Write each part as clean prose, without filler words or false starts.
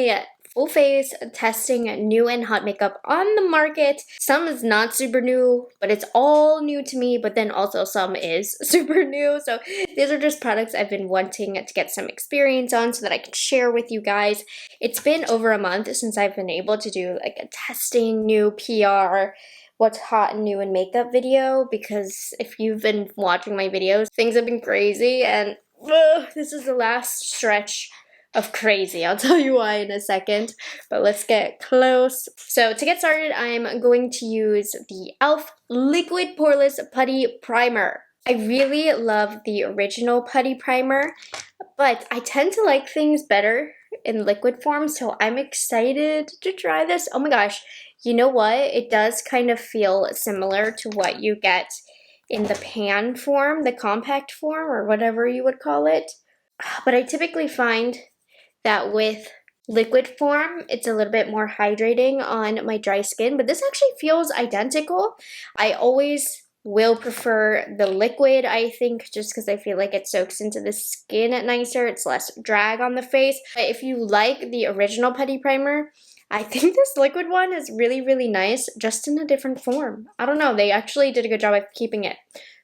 a full face testing new and hot makeup on the market. Some is not super new, but it's all new to me, but then also some is super new. So these are just products I've been wanting to get some experience on so that I can share with you guys. It's been over a month since I've been able to do like a testing new PR what's hot and new in makeup video, because if you've been watching my videos, things have been crazy, and this is the last stretch of crazy. I'll tell you why in a second, but let's get close. So to get started, I'm going to use the e.l.f. Liquid Poreless Putty Primer. I really love the original putty primer, but I tend to like things better in liquid form, so I'm excited to try this. Oh my gosh, you know what? It does kind of feel similar to what you get in the pan form, the compact form, or whatever you would call it. But I typically find that with liquid form, it's a little bit more hydrating on my dry skin, but this actually feels identical. I always will prefer the liquid, I think, just because I feel like it soaks into the skin nicer. It's less drag on the face. But if you like the original putty primer, I think this liquid one is really, really nice, just in a different form. I don't know, they actually did a good job of keeping it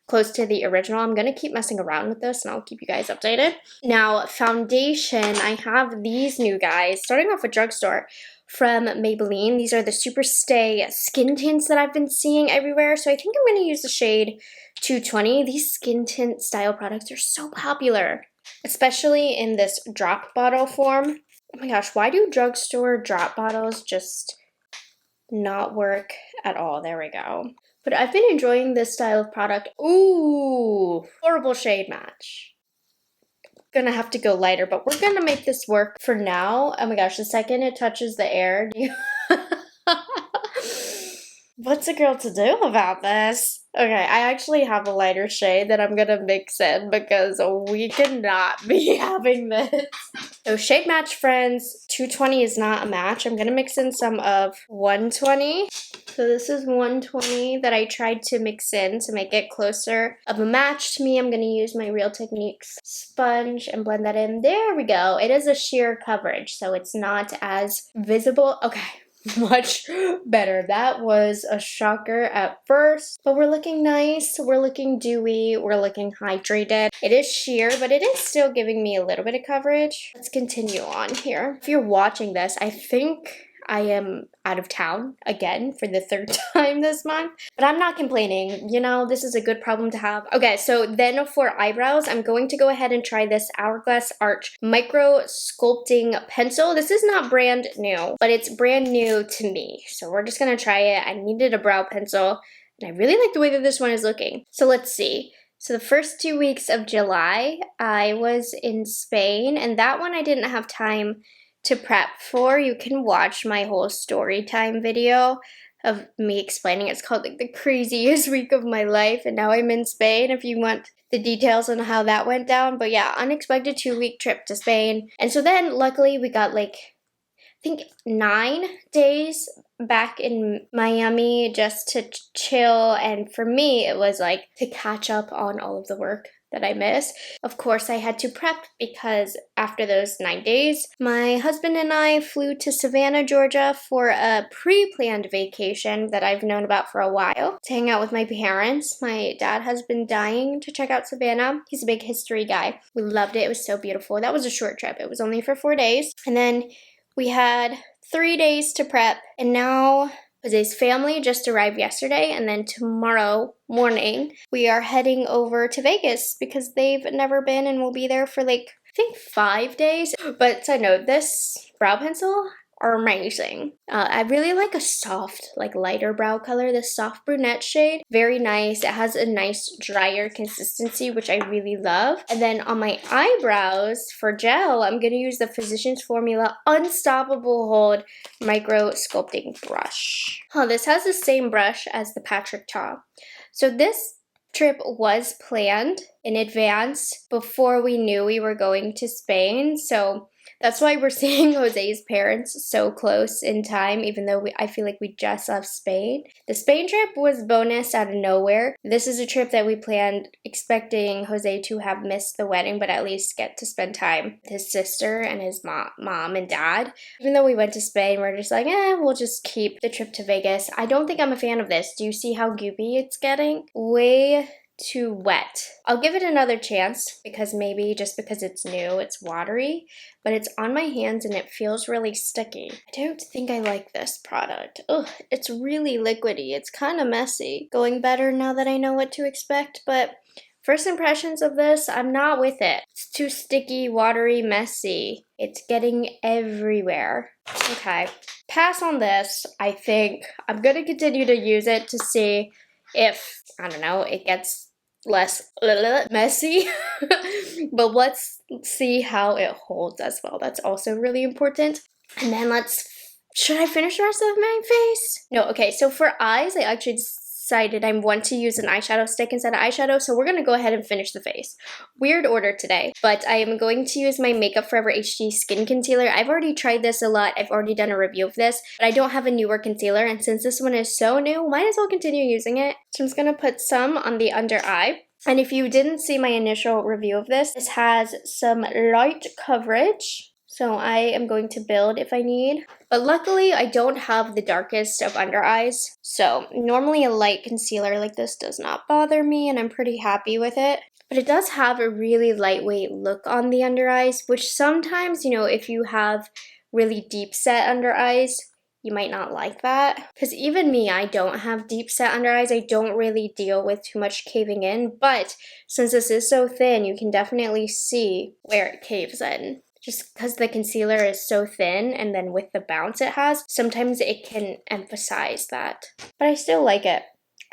close to the original. I'm gonna keep messing around with this and I'll keep you guys updated. Now, foundation, I have these new guys, starting off with drugstore from Maybelline. These are the Super Stay skin tints that I've been seeing everywhere. So I think I'm gonna use the shade 220. These skin tint style products are so popular, especially in this drop bottle form. Oh my gosh, why do drugstore drop bottles just not work at all? There we go. But I've been enjoying this style of product. Ooh, horrible shade match. Gonna have to go lighter, but we're gonna make this work for now. Oh my gosh, the second it touches the air, what's a girl to do about this? Okay, I actually have a lighter shade that I'm gonna mix in because we cannot be having this. So shade match, friends. 220 is not a match. I'm gonna mix in some of 120. So this is 120 that I tried to mix in to make it closer of a match to me. I'm gonna use my Real Techniques sponge and blend that in. There we go. It is a sheer coverage, so it's not as visible. Okay. Much better. That was a shocker at first, but we're looking nice, we're looking dewy, we're looking hydrated. It is sheer, but it is still giving me a little bit of coverage. Let's continue on here. If you're watching this, I think I am out of town again for the third time this month, but I'm not complaining. You know, this is a good problem to have. Okay, so then for eyebrows, I'm going to go ahead and try this Hourglass Arch Micro Sculpting Pencil. This is not brand new, but it's brand new to me. So we're just gonna try it. I needed a brow pencil, and I really like the way that this one is looking. So let's see. So the first 2 weeks of July, I was in Spain, and that one I didn't have time to prep for. You can watch my whole story time video of me explaining. It's called like the craziest week of my life, and now I'm in Spain if you want the details on how that went down. But yeah, unexpected 2-week trip to Spain. And so then luckily we got like, I think 9 days back in Miami just to chill, and for me it was like to catch up on all of the work that I missed. Of course, I had to prep because after those 9 days, my husband and I flew to Savannah, Georgia for a pre-planned vacation that I've known about for a while to hang out with my parents. My dad has been dying to check out Savannah. He's a big history guy. We loved it. It was so beautiful. That was a short trip. It was only for 4 days. And then we had 3 days to prep, and now Jose's family just arrived yesterday, and then tomorrow morning we are heading over to Vegas because they've never been and we'll be there for like, I think 5 days. But to note, this brow pencil are amazing. I really like a soft, like lighter brow color, this soft brunette shade. Very nice. It has a nice drier consistency, which I really love. And then on my eyebrows for gel, I'm going to use the Physicians Formula Unstoppable Hold Micro Sculpting Brush. Oh, this has the same brush as the Patrick Ta. So this trip was planned in advance before we knew we were going to Spain. So That's why we're seeing Jose's parents so close in time, even though I feel like we just left Spain. The Spain trip was bonus out of nowhere. This is a trip that we planned expecting Jose to have missed the wedding, but at least get to spend time with his sister and his mom and dad. Even though we went to Spain, we're just like, we'll just keep the trip to Vegas. I don't think I'm a fan of this. Do you see how goopy it's getting? Way too wet. I'll give it another chance because maybe just because it's new, it's watery, but it's on my hands and it feels really sticky. I don't think I like this product. Ugh, it's really liquidy. It's kind of messy. Going better now that I know what to expect, but first impressions of this, I'm not with it. It's too sticky, watery, messy. It's getting everywhere. Okay, pass on this. I think I'm gonna continue to use it to see if, I don't know, it gets less messy. But let's see how it holds as well. That's also really important. And then should I finish the rest of my face? No, okay, so for eyes, I actually decided I want to use an eyeshadow stick instead of eyeshadow, so we're gonna go ahead and finish the face. Weird order today, but I am going to use my Makeup Forever HD Skin Concealer. I've already tried this a lot. I've already done a review of this, but I don't have a newer concealer, and since this one is so new, might as well continue using it. So I'm just gonna put some on the under eye. And if you didn't see my initial review of this, this has some light coverage. So I am going to build if I need. But luckily, I don't have the darkest of under eyes. So normally a light concealer like this does not bother me, and I'm pretty happy with it. But it does have a really lightweight look on the under eyes, which sometimes, you know, if you have really deep set under eyes, you might not like that. Because even me, I don't have deep set under eyes. I don't really deal with too much caving in. But since this is so thin, you can definitely see where it caves in. Just because the concealer is so thin, and then with the bounce it has, sometimes it can emphasize that. But I still like it.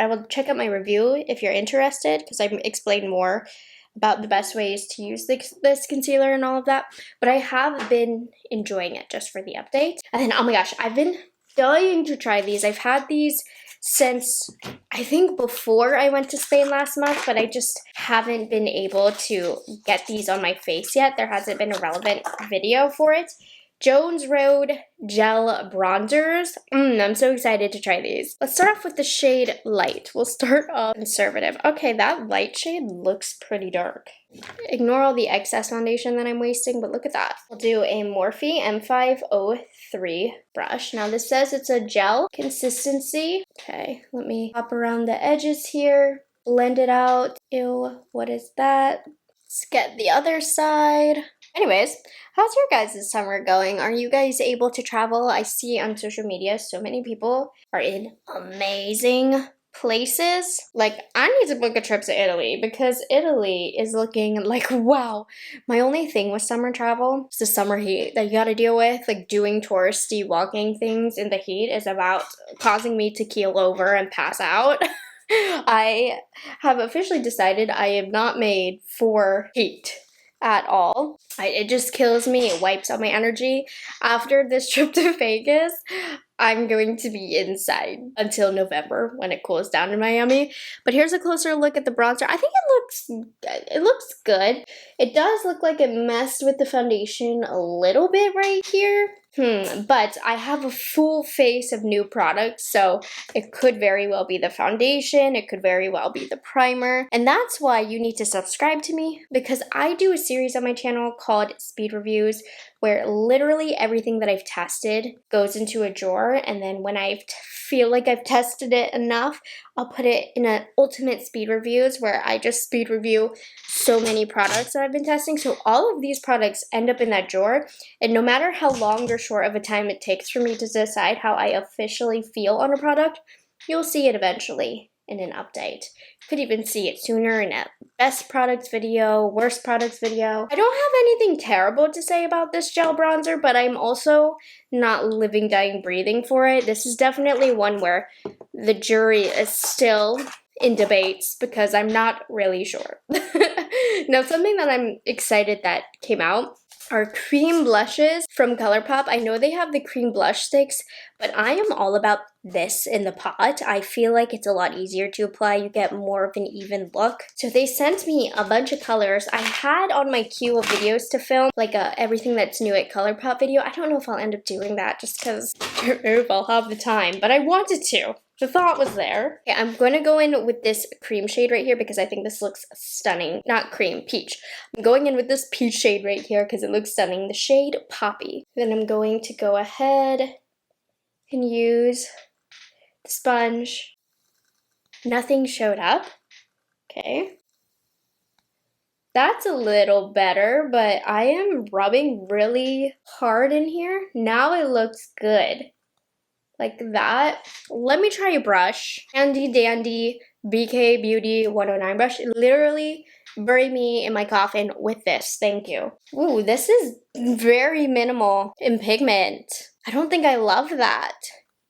I will check out my review if you're interested, because I explained more about the best ways to use this concealer and all of that. But I have been enjoying it just for the update. And then, oh my gosh, I've been dying to try these. I've had these since, I think, before I went to Spain last month, but I just haven't been able to get these on my face yet. There hasn't been a relevant video for it. Jones Road Gel Bronzers. I'm so excited to try these. Let's start off with the shade Light. We'll start off conservative. Okay, that light shade looks pretty dark. Ignore all the excess foundation that I'm wasting, but look at that. We'll do a Morphe M503 brush. Now this says it's a gel consistency. Okay, let me pop around the edges here, blend it out. Ew, what is that? Let's get the other side. Anyways, how's your guys' summer going? Are you guys able to travel? I see on social media so many people are in amazing places. Like, I need to book a trip to Italy because Italy is looking like, wow. My only thing with summer travel is the summer heat that you gotta deal with. Like, doing touristy walking things in the heat is about causing me to keel over and pass out. I have officially decided I am not made for heat at all. It just kills me. It wipes out my energy. After this trip to Vegas, I'm going to be inside until November when it cools down in Miami. But here's a closer look at the bronzer. I think it looks good. It does look like it messed with the foundation a little bit right here. But I have a full face of new products, so it could very well be the foundation, it could very well be the primer, and that's why you need to subscribe to me, because I do a series on my channel called Speed Reviews, where literally everything that I've tested goes into a drawer, and then when I feel like I've tested it enough, I'll put it in an ultimate speed reviews where I just speed review so many products that I've been testing. So all of these products end up in that drawer, and no matter how long or short of a time it takes for me to decide how I officially feel on a product, you'll see it eventually in an update. You could even see it sooner in a best products video, worst products video. I don't have anything terrible to say about this gel bronzer, but I'm also not living, dying, breathing for it. This is definitely one where the jury is still in debates because I'm not really sure. Now, something that I'm excited that came out are cream blushes from ColourPop. I know they have the cream blush sticks, but I am all about this in the pot. I feel like it's a lot easier to apply. You get more of an even look. So they sent me a bunch of colors. I had on my queue of videos to film, like a everything that's new at ColourPop video. I don't know if I'll end up doing that just because I don't know if I'll have the time, but I wanted to. The thought was there. Okay, I'm going to go in with this cream shade right here because I think this looks stunning. Not cream, peach. I'm going in with this peach shade right here because it looks stunning. The shade Poppy. Then I'm going to go ahead and use the sponge. Nothing showed up. Okay. That's a little better, but I am rubbing really hard in here. Now it looks good. Like that. Let me try a brush. Handy dandy BK Beauty 109 brush. Literally bury me in my coffin with this. Thank you. Ooh, this is very minimal in pigment. I don't think I love that.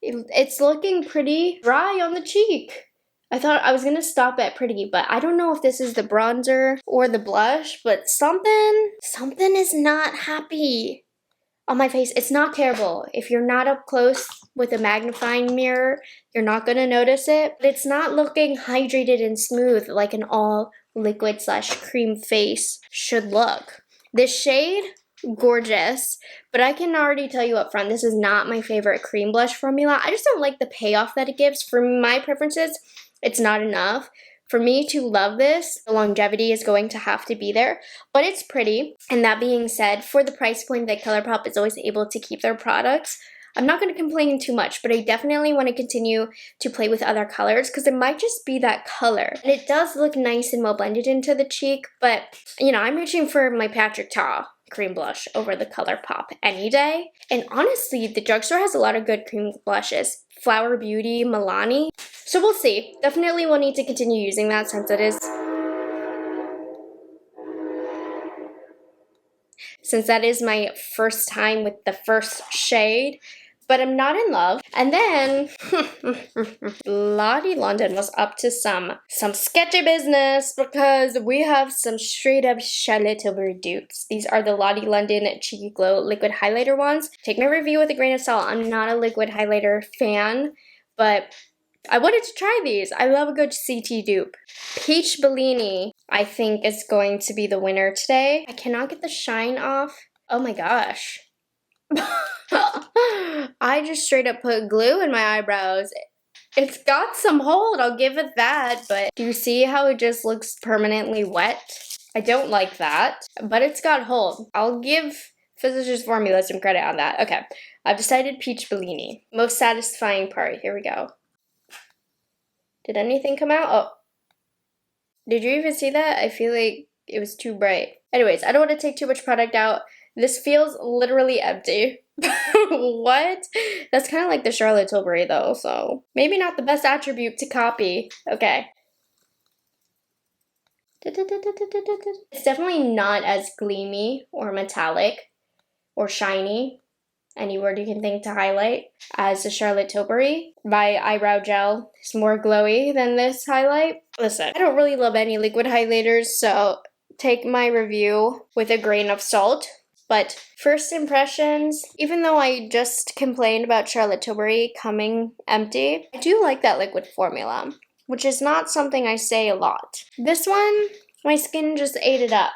It's looking pretty dry on the cheek. I thought I was gonna stop at pretty, but I don't know if this is the bronzer or the blush, but something is not happy on my face. It's not terrible. If you're not up close with a magnifying mirror, you're not gonna notice it, but it's not looking hydrated and smooth like an all liquid / cream face should look. This shade, gorgeous, but I can already tell you up front, this is not my favorite cream blush formula. I just don't like the payoff that it gives. For my preferences, it's not enough. For me to love this, the longevity is going to have to be there, but it's pretty. And that being said, for the price point that ColourPop is always able to keep their products, I'm not going to complain too much, but I definitely want to continue to play with other colors because it might just be that color. And it does look nice and well blended into the cheek, but you know, I'm reaching for my Patrick Ta cream blush over the ColourPop any day. And honestly, the drugstore has a lot of good cream blushes. Flower Beauty, Milani. So we'll see. Definitely will need to continue using that since it is my first time with the first shade, but I'm not in love. And then Lottie London was up to some sketchy business because we have some straight up Charlotte Tilbury dupes. These are the Lottie London Cheeky Glow liquid highlighter ones. Take my review with a grain of salt. I'm not a liquid highlighter fan, but I wanted to try these. I love a good CT dupe. Peach Bellini, I think, is going to be the winner today. I cannot get the shine off. Oh my gosh. I just straight up put glue in my eyebrows. It's got some hold, I'll give it that, but do you see how it just looks permanently wet? I don't like that, but it's got hold. I'll give Physicians Formula some credit on that. Okay, I've decided Peach Bellini. Most satisfying part, here we go. Did anything come out? Oh. Did you even see that? I feel like it was too bright. Anyways, I don't want to take too much product out. This feels literally empty. What? That's kind of like the Charlotte Tilbury though, so maybe not the best attribute to copy. Okay. It's definitely not as gleamy or metallic or shiny, any word you can think to highlight, as the Charlotte Tilbury. My eyebrow gel is more glowy than this highlight. Listen, I don't really love any liquid highlighters, so take my review with a grain of salt. But first impressions, even though I just complained about Charlotte Tilbury coming empty, I do like that liquid formula, which is not something I say a lot. This one, my skin just ate it up.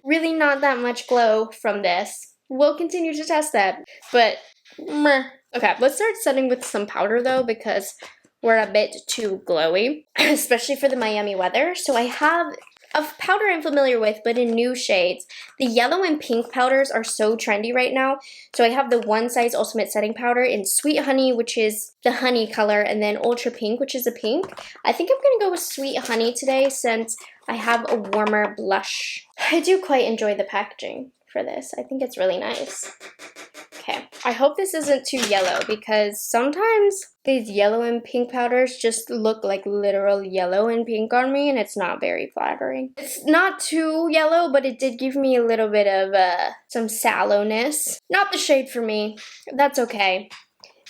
Really not that much glow from this. We'll continue to test that, but meh. Okay, let's start setting with some powder though, because we're a bit too glowy, especially for the Miami weather. So I have a powder I'm familiar with, but in new shades. The yellow and pink powders are so trendy right now. So I have the One Size Ultimate Setting Powder in Sweet Honey, which is the honey color, and then Ultra Pink, which is a pink. I think I'm going to go with Sweet Honey today since I have a warmer blush. I do quite enjoy the packaging for this. I think it's really nice. Okay, I hope this isn't too yellow because sometimes these yellow and pink powders just look like literal yellow and pink on me and it's not very flattering. It's not too yellow, but it did give me a little bit of some sallowness. Not the shade for me. That's okay.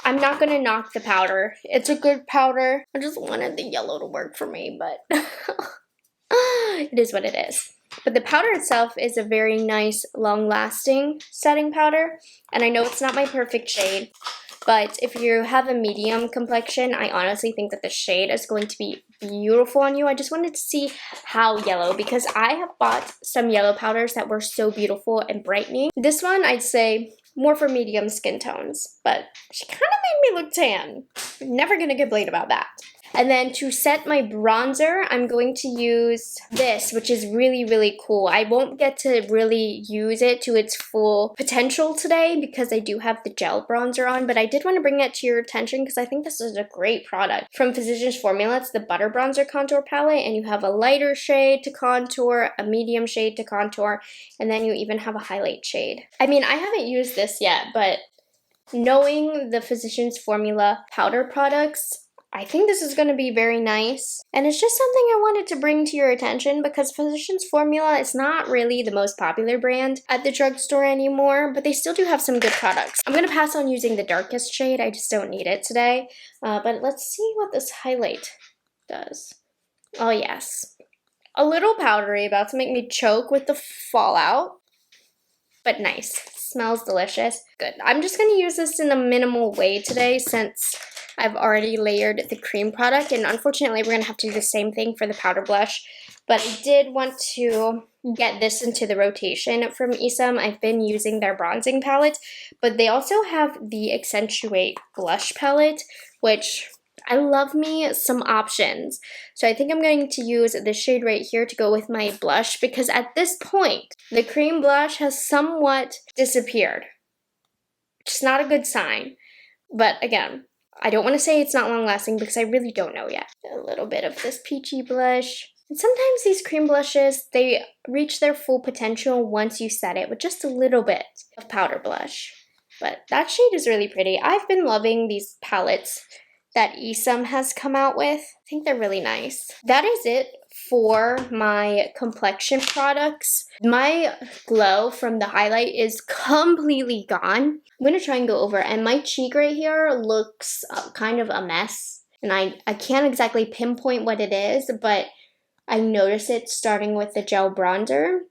I'm not gonna knock the powder. It's a good powder. I just wanted the yellow to work for me, but it is what it is. But the powder itself is a very nice, long-lasting setting powder. And I know it's not my perfect shade, but if you have a medium complexion, I honestly think that the shade is going to be beautiful on you. I just wanted to see how yellow, because I have bought some yellow powders that were so beautiful and brightening. This one, I'd say, more for medium skin tones, but she kind of made me look tan. I'm never gonna complain about that. And then to set my bronzer, I'm going to use this, which is really, really cool. I won't get to really use it to its full potential today because I do have the gel bronzer on, but I did want to bring that to your attention because I think this is a great product. From Physicians Formula, it's the Butter Bronzer Contour Palette, and you have a lighter shade to contour, a medium shade to contour, and then you even have a highlight shade. I mean, I haven't used this yet, but knowing the Physicians Formula powder products, I think this is going to be very nice, and it's just something I wanted to bring to your attention because Physicians Formula is not really the most popular brand at the drugstore anymore, but they still do have some good products. I'm going to pass on using the darkest shade, I just don't need it today, but let's see what this highlight does. Oh yes, a little powdery, about to make me choke with the fallout, but nice. Smells delicious. Good. I'm just going to use this in a minimal way today since I've already layered the cream product, and unfortunately we're going to have to do the same thing for the powder blush, but I did want to get this into the rotation from Isam. I've been using their bronzing palette, but they also have the Accentuate blush palette, which I love me some options. So I think I'm going to use this shade right here to go with my blush because at this point, the cream blush has somewhat disappeared, which is not a good sign. But again, I don't want to say it's not long lasting because I really don't know yet. A little bit of this peachy blush. And sometimes these cream blushes, they reach their full potential once you set it with just a little bit of powder blush. But that shade is really pretty. I've been loving these palettes that Isam has come out with. I think they're really nice. That is it for my complexion products. My glow from the highlight is completely gone. I'm gonna try and go over, and my cheek right here looks kind of a mess. And I can't exactly pinpoint what it is, but I notice it starting with the gel bronzer.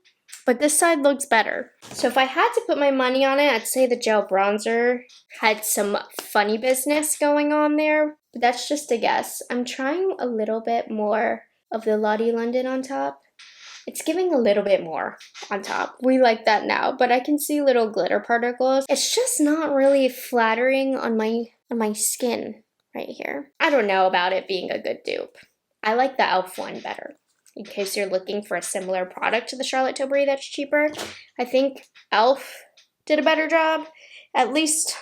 But this side looks better. So if I had to put my money on it, I'd say the gel bronzer had some funny business going on there. But that's just a guess. I'm trying a little bit more of the Lottie London on top. It's giving a little bit more on top. We like that now, but I can see little glitter particles. It's just not really flattering on my skin right here. I don't know about it being a good dupe. I like the e.l.f. one better. In case you're looking for a similar product to the Charlotte Tilbury that's cheaper, I think e.l.f. did a better job, at least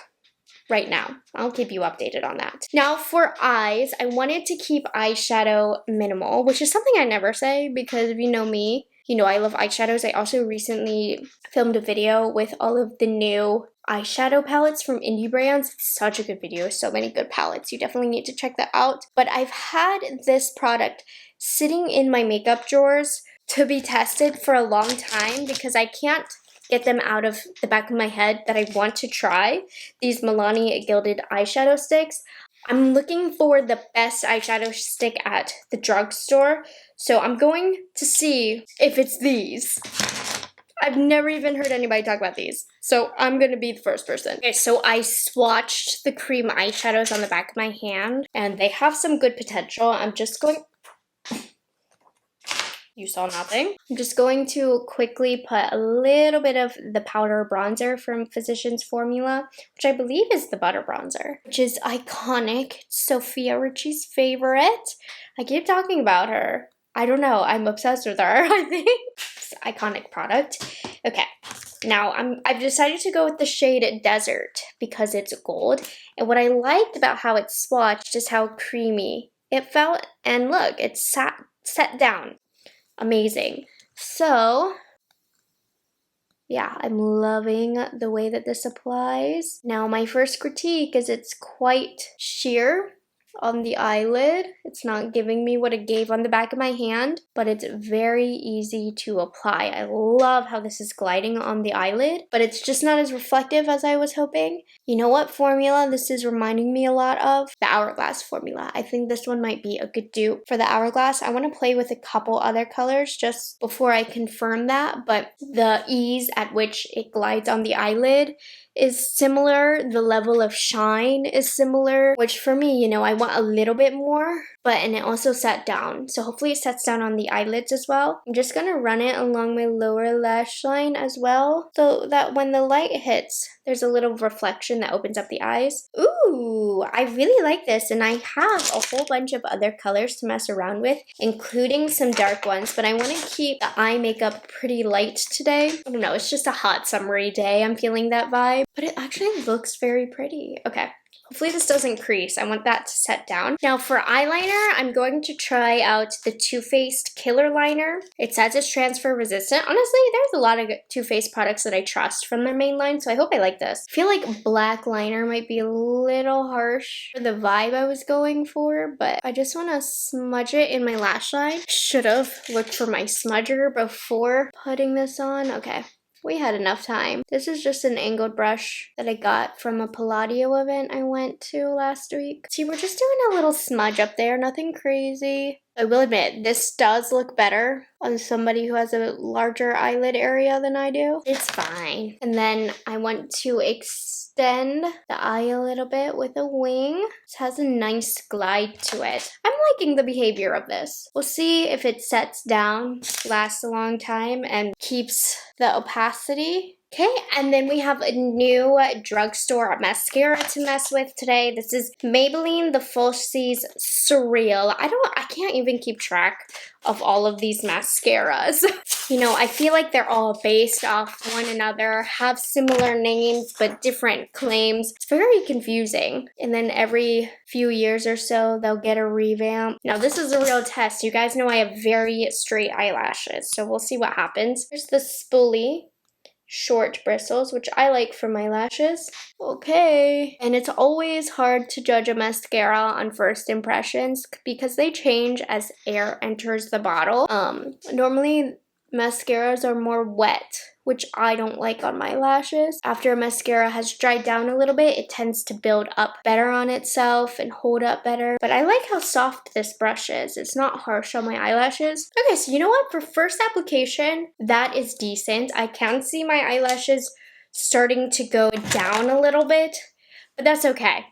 right now. I'll keep you updated on that. Now for eyes, I wanted to keep eyeshadow minimal, which is something I never say because if you know me, you know I love eyeshadows. I also recently filmed a video with all of the new eyeshadow palettes from indie brands. It's such a good video, so many good palettes. You definitely need to check that out. But I've had this product sitting in my makeup drawers to be tested for a long time because I can't get them out of the back of my head that I want to try these Milani Gilded eyeshadow sticks. I'm looking for the best eyeshadow stick at the drugstore, so I'm going to see if it's these. I've never even heard anybody talk about these, so I'm gonna be the first person. Okay, so I swatched the cream eyeshadows on the back of my hand, and they have some good potential. I'm just going... You saw nothing. I'm just going to quickly put a little bit of the powder bronzer from Physicians Formula, which I believe is the butter bronzer, which is iconic. It's Sophia Richie's favorite. I keep talking about her. I don't know. I'm obsessed with her, I think. It's an iconic product. Okay. Now, I've decided to go with the shade Desert because it's gold. And what I liked about how it's swatched is how creamy it felt. And look, it's set down. Amazing. So, yeah, I'm loving the way that this applies. Now, my first critique is it's quite sheer on the eyelid. It's not giving me what it gave on the back of my hand, but it's very easy to apply. I love how this is gliding on the eyelid, but it's just not as reflective as I was hoping. You know what formula this is reminding me a lot of? The Hourglass formula. I think this one might be a good dupe for the Hourglass. I want to play with a couple other colors just before I confirm that, but the ease at which it glides on the eyelid is similar. The level of shine is similar, which for me, you know, I want a little bit more, and it also sat down. So hopefully it sets down on the eyelids as well. I'm just gonna run it along my lower lash line as well, so that when the light hits, there's a little reflection that opens up the eyes. Ooh, I really like this, and I have a whole bunch of other colors to mess around with, including some dark ones, but I want to keep the eye makeup pretty light today. I don't know, it's just a hot summery day. I'm feeling that vibe, but it actually looks very pretty. Okay. Hopefully this doesn't crease. I want that to set down. Now for eyeliner, I'm going to try out the Too Faced Killer Liner. It says it's transfer resistant. Honestly, there's a lot of Too Faced products that I trust from their main line, so I hope I like this. I feel like black liner might be a little harsh for the vibe I was going for, but I just want to smudge it in my lash line. Should have looked for my smudger before putting this on. Okay. We had enough time. This is just an angled brush that I got from a Palladio event I went to last week. See, we're just doing a little smudge up there, nothing crazy. I will admit, this does look better on somebody who has a larger eyelid area than I do. It's fine. And then I want to extend the eye a little bit with a wing. This has a nice glide to it. I'm liking the behavior of this. We'll see if it sets down, lasts a long time, and keeps the opacity. Okay, and then we have a new drugstore mascara to mess with today. This is Maybelline The Falsies Surreal. I can't even keep track of all of these mascaras. You know, I feel like they're all based off one another, have similar names, but different claims. It's very confusing. And then every few years or so, they'll get a revamp. Now, this is a real test. You guys know I have very straight eyelashes, so we'll see what happens. Here's the spoolie. Short bristles, which I like for my lashes. Okay. And it's always hard to judge a mascara on first impressions because they change as air enters the bottle. Normally mascaras are more wet, which I don't like on my lashes. After a mascara has dried down a little bit, it tends to build up better on itself and hold up better. But I like how soft this brush is. It's not harsh on my eyelashes. Okay, so you know what? For first application, that is decent. I can see my eyelashes starting to go down a little bit, but that's okay.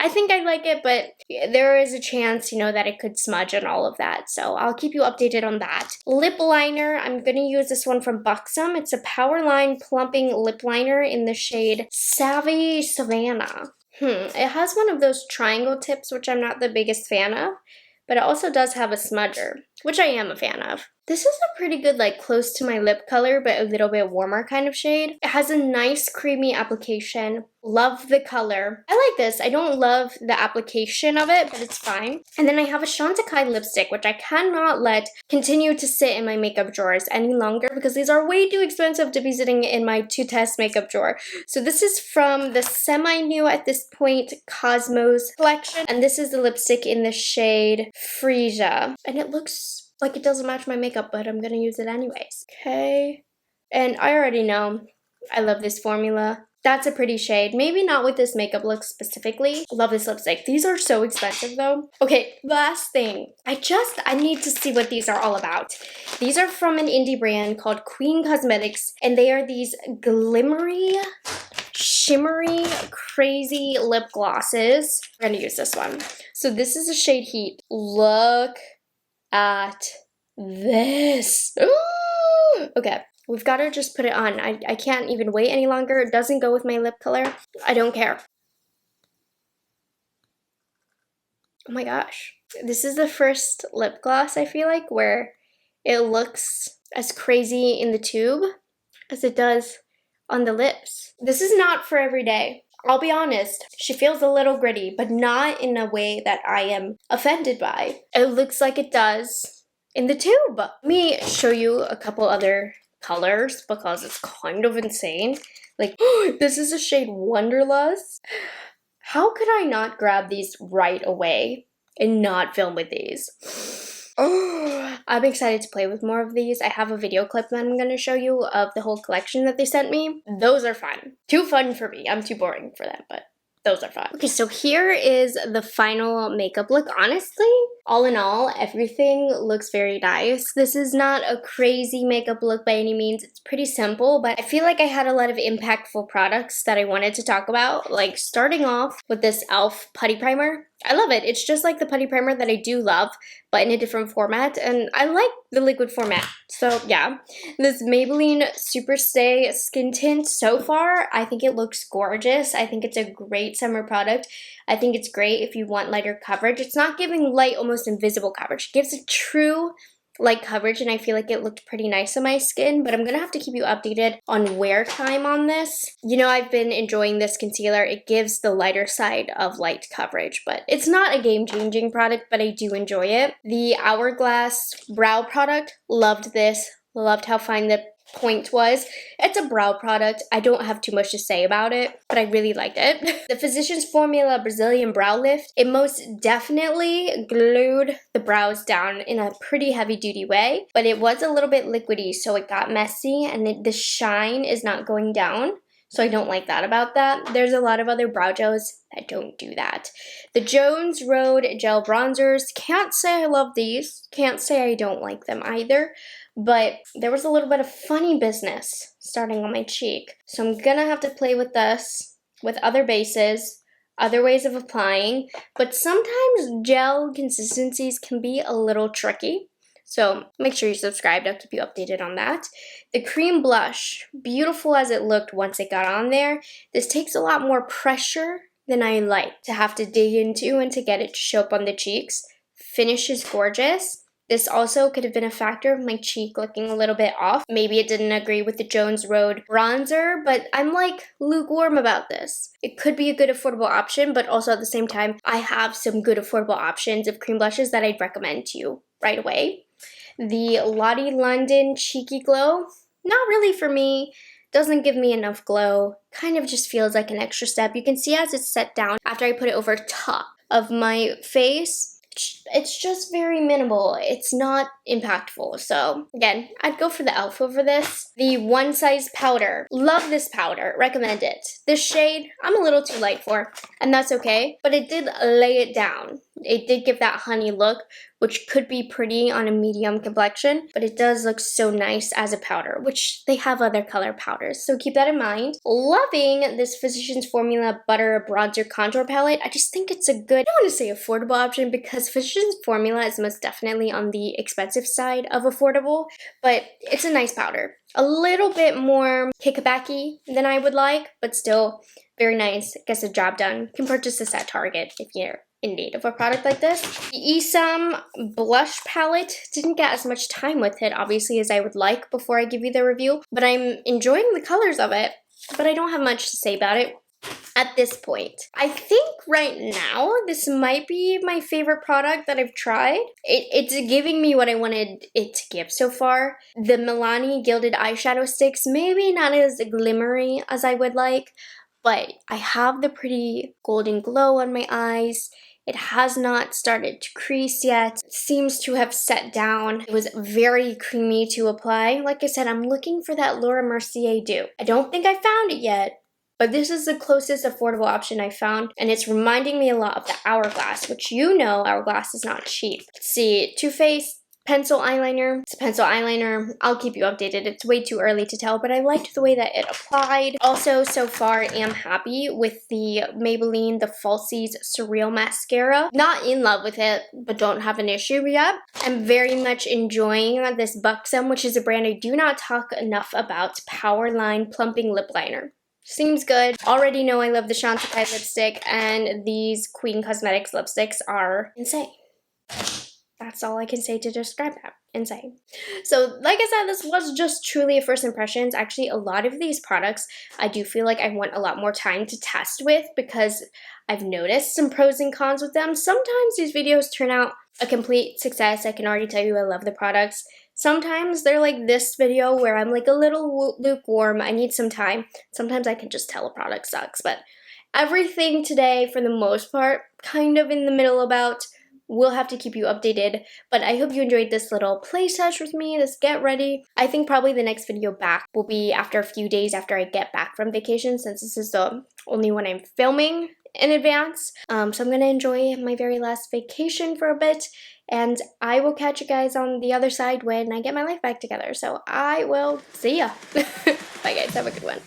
I think I like it, but there is a chance, you know, that it could smudge and all of that. So I'll keep you updated on that. Lip liner, I'm going to use this one from Buxom. It's a Powerline Plumping Lip Liner in the shade Savvy Savannah. It has one of those triangle tips, which I'm not the biggest fan of, but it also does have a smudger, which I am a fan of. This is a pretty good, like, close to my lip color, but a little bit warmer kind of shade. It has a nice creamy application. Love the color. I like this. I don't love the application of it, but it's fine. And then I have a Chantecaille lipstick, which I cannot let continue to sit in my makeup drawers any longer because these are way too expensive to be sitting in my to test makeup drawer. So this is from the semi-new at this point Cosmos collection. And this is the lipstick in the shade Freesia. And it looks like it doesn't match my makeup, but I'm gonna use it anyways. Okay. And I already know I love this formula. That's a pretty shade. Maybe not with this makeup look specifically. I love this lipstick. These are so expensive though. Okay, last thing. I need to see what these are all about. These are from an indie brand called Queen Cosmetics, and they are these glimmery, shimmery, crazy lip glosses. We're gonna use this one. So this is a shade Heat. Look at this. Okay, we've got to just put it on. I can't even wait any longer. It doesn't go with my lip color. I don't care. Oh my gosh. This is the first lip gloss, I feel like, where it looks as crazy in the tube as it does on the lips. This is not for every day. I'll be honest, she feels a little gritty, but not in a way that I am offended by. It looks like it does in the tube. Let me show you a couple other colors because it's kind of insane. Like, this is a shade Wonderlust. How could I not grab these right away? and not film with these. Oh, I'm excited to play with more of these. I have a video clip that I'm going to show you of the whole collection that they sent me. Those are fun. Too fun for me. I'm too boring for them, but those are fun. Okay, so here is the final makeup look. Honestly, all in all, everything looks very nice. This is not a crazy makeup look by any means. It's pretty simple, but I feel like I had a lot of impactful products that I wanted to talk about. Like starting off with this e.l.f. putty primer. I love it. It's just like the putty primer that I do love, but in a different format, and I like the liquid format. So yeah, this Maybelline Super Stay Skin Tint, so far, I think it looks gorgeous. I think it's a great summer product. I think it's great if you want lighter coverage. It's not giving light, almost invisible coverage. It gives a true light coverage, and I feel like it looked pretty nice on my skin, but I'm gonna have to keep you updated on wear time on this. You know, I've been enjoying this concealer. It gives the lighter side of light coverage, but it's not a game-changing product, but I do enjoy it. The Hourglass brow product, loved this. Loved how fine the point was. It's a brow product. I don't have too much to say about it, but I really liked it. The Physicians Formula Brazilian Brow Lift, it most definitely glued the brows down in a pretty heavy duty way, but it was a little bit liquidy, so it got messy, and the shine is not going down. So I don't like that about that. There's a lot of other brow gels that don't do that. The Jones Road Gel Bronzers, can't say I love these. Can't say I don't like them either. But there was a little bit of funny business starting on my cheek. So I'm gonna have to play with this, with other bases, other ways of applying. But sometimes gel consistencies can be a little tricky. So make sure you subscribe. I'll keep you updated on that. The cream blush, beautiful as it looked once it got on there. This takes a lot more pressure than I like to have to dig into and to get it to show up on the cheeks. Finish is gorgeous. This also could have been a factor of my cheek looking a little bit off. Maybe it didn't agree with the Jones Road bronzer, but I'm like lukewarm about this. It could be a good affordable option, but also at the same time, I have some good affordable options of cream blushes that I'd recommend to you right away. The Lottie London Cheeky Glow, not really for me. Doesn't give me enough glow. Kind of just feels like an extra step. You can see as it's set down after I put it over top of my face. It's just very minimal. It's not impactful. So again, I'd go for the e.l.f. over this. The One Size Powder. Love this powder. Recommend it. This shade, I'm a little too light for, and that's okay. But it did lay it down. It did give that honey look, which could be pretty on a medium complexion, but it does look so nice as a powder, which they have other color powders, so keep that in mind. Loving this Physicians Formula Butter Bronzer Contour Palette. I just think it's a good, I don't want to say affordable option, because Physicians Formula is most definitely on the expensive side of affordable, but it's a nice powder. A little bit more kickbacky than I would like, but still very nice. Gets the job done. You can purchase this at Target if you're in need of a product like this. The Esam blush palette, didn't get as much time with it obviously as I would like before I give you the review, but I'm enjoying the colors of it, but I don't have much to say about it at this point. I think right now this might be my favorite product that I've tried. It's giving me what I wanted it to give so far. The Milani Gilded Eyeshadow Sticks, maybe not as glimmery as I would like, but I have the pretty golden glow on my eyes. It has not started to crease yet. It seems to have set down. It was very creamy to apply. Like I said, I'm looking for that Laura Mercier dupe. I don't think I found it yet, but this is the closest affordable option I found, and it's reminding me a lot of the Hourglass, which you know Hourglass is not cheap. Let's see, Too Faced pencil eyeliner. It's a pencil eyeliner. I'll keep you updated. It's way too early to tell, but I liked the way that it applied. Also, so far, am happy with the Maybelline The Falsies Surreal Mascara. Not in love with it, but don't have an issue yet. I'm very much enjoying this Buxom, which is a brand I do not talk enough about, Powerline Plumping Lip Liner. Seems good. Already know I love the Chantecaille lipstick, and these Queen Cosmetics lipsticks are insane. That's all I can say to describe that. Insane. So, like I said, this was just truly a first impressions. Actually, a lot of these products, I do feel like I want a lot more time to test with, because I've noticed some pros and cons with them. Sometimes these videos turn out a complete success. I can already tell you I love the products. Sometimes they're like this video where I'm like a little lukewarm. I need some time. Sometimes I can just tell a product sucks. But everything today, for the most part, kind of in the middle about. We'll have to keep you updated, but I hope you enjoyed this little play test with me, this get ready. I think probably the next video back will be after a few days after I get back from vacation, since this is the only one I'm filming in advance. So I'm gonna enjoy my very last vacation for a bit, and I will catch you guys on the other side when I get my life back together. So I will see ya. Bye guys, have a good one.